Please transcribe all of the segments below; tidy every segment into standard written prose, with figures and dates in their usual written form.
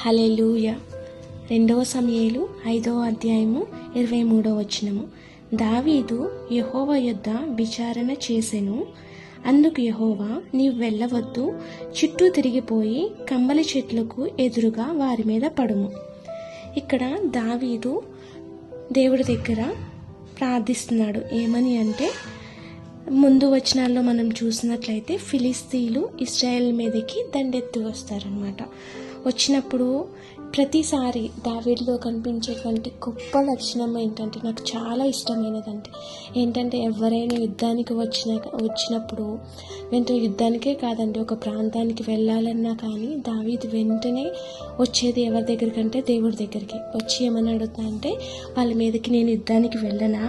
హల్లెలూయా. 2 సమూయేలు 5వ అధ్యాయము 23వ వచనము. దావీదు యెహోవా యొద్ద విచారణ చేసెను. అందుకు యెహోవా, నీవు వెళ్ళవద్దు, చుట్టూ తిరిగిపోయి కంబలి చెట్లకు ఎదురుగా వారి మీద పడుము. ఇక్కడ దావీదు దేవుడి దగ్గర ప్రార్థిస్తున్నాడు. ఏమని అంటే, ముందు వచనాల్లో మనం చూసినట్లయితే ఫిలిస్తీయులు ఇశ్రాయేల్ మీదకి దండెత్తి వస్తారనమాట. వచ్చినప్పుడు ప్రతిసారి దావీదులో కనిపించేటువంటి గొప్ప లక్షణం ఏంటంటే, నాకు చాలా ఇష్టమైనదంటే ఏంటంటే, ఎవరైనా యుద్ధానికి వచ్చినప్పుడు వెంటనే యుద్ధానికే కాదండి, ఒక ప్రాంతానికి వెళ్ళాలన్నా కానీ దావీదు వెంటనే వచ్చేది ఎవరి దగ్గరికి అంటే దేవుడి దగ్గరికి వచ్చి ఏమని అడుగుతా అంటే, వాళ్ళ మీదకి నేను యుద్ధానికి వెళ్ళనా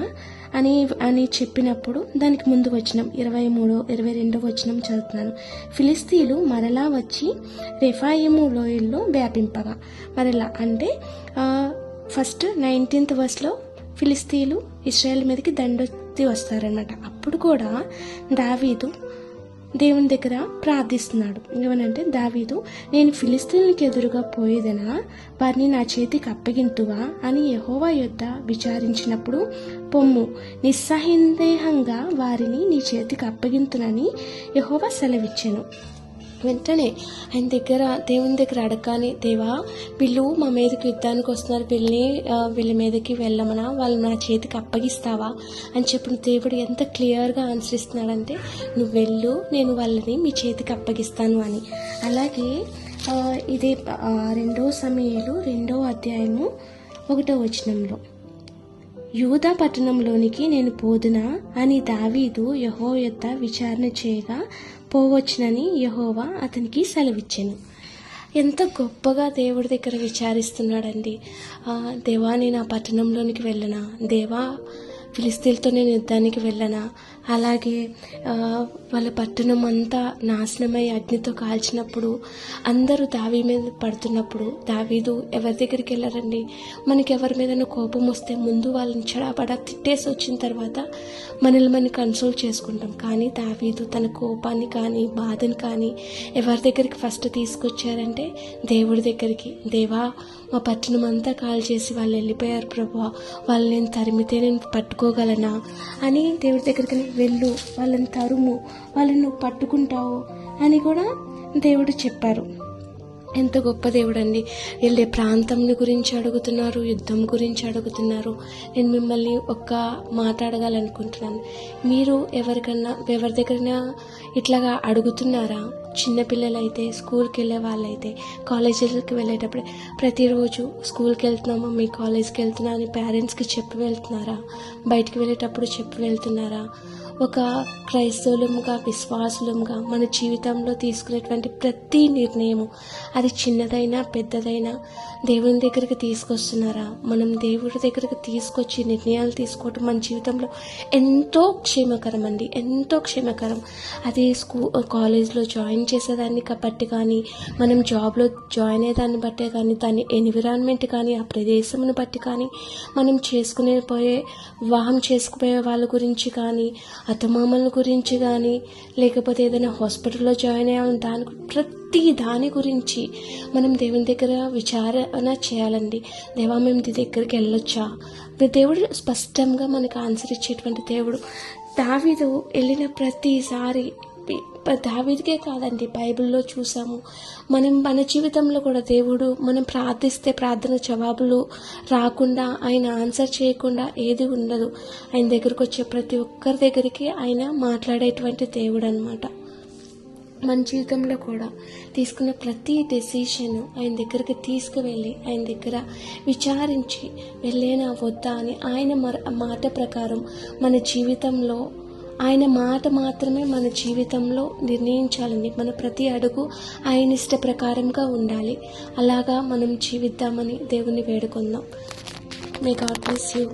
అని చెప్పినప్పుడు దానికి ముందు వచనం 22వ వచనం చదువుతున్నాను. ఫిలిస్తీయులు మరలా వచ్చి రెఫాయిము లోయల్లో వ్యాపింపగా. మరలా అంటే ఫస్ట్ 19th verseలో ఫిలిస్తీయులు ఇశ్రాయేల్ మీదకి దండెత్తి వస్తారనమాట. అప్పుడు కూడా దావీదు దేవుని దగ్గర ప్రార్థిస్తున్నాడు. ఏమనంటే, దావీదు, నేను ఫిలిస్తీయులకి ఎదురుగా పోయేదనా, వారిని నా చేతికి అప్పగింతువా అని యెహోవా యొద్ద విచారించినప్పుడు, పొమ్ము, నిస్సందేహంగా వారిని నీ చేతికి అప్పగింతునని యెహోవా సెలవిచ్చెను. వెంటనే ఆయన దగ్గర దేవుని దగ్గర అడగగానే, దేవా, వీళ్ళు మా మీదకి యుద్ధానికి వస్తున్నారు, వీళ్ళ మీదకి వెళ్ళమనా, వాళ్ళు నా చేతికి అప్పగిస్తావా అని చెప్పిన దేవుడు ఎంత క్లియర్గా ఆన్సర్ ఇస్తున్నాడంటే, నువ్వు వెళ్ళు, నేను వాళ్ళని మీ చేతికి అప్పగిస్తాను అని. అలాగే ఇదే 2 సమూయేలు 2వ అధ్యాయము 1వ వచనంలో, యూదా పట్టణంలోనికి నేను పోదునా అని దావీదు యెహోవా యొద్ద విచారణ చేయగా పోవచ్చునని యెహోవా అతనికి సెలవిచ్చెను. ఎంత గొప్పగా దేవుడి దగ్గర విచారిస్తున్నాడండి. దేవా, నేను ఆ పట్టణంలోనికి వెళ్ళనా, దేవా, ఫిలిస్తీన్లతో నేను యుద్ధానికి వెళ్ళనా, అలాగే వాళ్ళ పట్టణం అంతా నాశనమై అగ్నితో కాల్చినప్పుడు అందరూ దావీ మీద పడుతున్నప్పుడు దావీదు ఎవరి దగ్గరికి వెళ్ళారండి? మనకి ఎవరి మీద కోపం వస్తే ముందు వాళ్ళని చెడాపడా తిట్టేసి వచ్చిన తర్వాత మనల్ని కన్సోల్ చేసుకుంటాం. కానీ దావీదు తన కోపాన్ని కానీ బాధను కానీ ఎవరి దగ్గరికి ఫస్ట్ తీసుకొచ్చారంటే దేవుడి దగ్గరికి. దేవా, మా పట్టణం అంతా కాల్ చేసి వాళ్ళు వెళ్ళిపోయారు ప్రభువా, వాళ్ళు నేను తరిమితే నేను పట్టుకోగలనా అని దేవుడి దగ్గరికి వెళ్ళు, వాళ్ళని తరుము, వాళ్ళని నువ్వు పట్టుకుంటావు అని కూడా దేవుడు చెప్పారు. ఎంత గొప్ప దేవుడు అండి. వెళ్ళే ప్రాంతం గురించి అడుగుతున్నారు, యుద్ధం గురించి అడుగుతున్నారు. నేను మిమ్మల్ని ఒక్క మాట్లాడగలనుకుంటున్నాను. మీరు ఎవరి దగ్గరైనా ఇట్లాగా అడుగుతున్నారా? చిన్నపిల్లలైతే, స్కూల్కి వెళ్ళే వాళ్ళైతే, కాలేజీలకు వెళ్ళేటప్పుడు ప్రతిరోజు స్కూల్కి వెళ్తున్నామా, మీ కాలేజ్కి వెళ్తున్నా అని పేరెంట్స్కి చెప్పి వెళ్తున్నారా? బయటికి వెళ్ళేటప్పుడు చెప్పి వెళ్తున్నారా? ఒక క్రైస్తవులుగా, విశ్వాసులుగా మన జీవితంలో తీసుకునేటువంటి ప్రతి నిర్ణయము, అది చిన్నదైనా పెద్దదైనా, దేవుని దగ్గరికి తీసుకొస్తున్నారా? మనం దేవుడి దగ్గరికి తీసుకొచ్చి నిర్ణయాలు తీసుకోవటం మన జీవితంలో ఎంతో క్షేమకరం అండి, ఎంతో క్షేమకరం. అది కాలేజ్లో జాయిన్ చేసేదాన్ని బట్టి కానీ, మనం జాబ్లో జాయిన్ అయ్యేదాన్ని బట్టే కానీ, దాని ఎన్విరాన్మెంట్ కానీ, ఆ ప్రదేశంను బట్టి కానీ, మనం వివాహం చేసుకుపోయే వాళ్ళ గురించి కానీ, అత్తమామల గురించి కానీ, లేకపోతే ఏదైనా హాస్పిటల్లో జాయిన్ అయ్యాం ప్రతి దాని గురించి మనం దేవుని దగ్గర విచారణ చేయాలండి. దేవా, మేము నీ దగ్గరికి వెళ్ళొచ్చా? దేవుడు స్పష్టంగా మనకు ఆన్సర్ ఇచ్చేటువంటి దేవుడు. దావీదు వెళ్ళిన ప్రతిసారి, దావీదుకే కాదండి, బైబిల్లో చూసాము, మన జీవితంలో కూడా దేవుడు మనం ప్రార్థిస్తే ప్రార్థన జవాబులు రాకుండా, ఆయన ఆన్సర్ చేయకుండా ఏది ఉండదు. ఆయన దగ్గరకు వచ్చే ప్రతి ఒక్కరి దగ్గరికి ఆయన మాట్లాడేటువంటి దేవుడు అనమాట. మన జీవితంలో కూడా తీసుకున్న ప్రతి డెసిషన్ ఆయన దగ్గరికి తీసుకువెళ్ళి ఆయన దగ్గర విచారించి వెళ్ళేనా వద్దా అని ఆయన మాట ప్రకారం మన జీవితంలో, ఆయన మాట మాత్రమే మన జీవితంలో నిర్ణయించాలండి. మన ప్రతి అడుగు ఆయన ఇష్ట ప్రకారంగా ఉండాలి. అలాగా మనం జీవిద్దామని దేవుని వేడుకుందాం. May God bless you.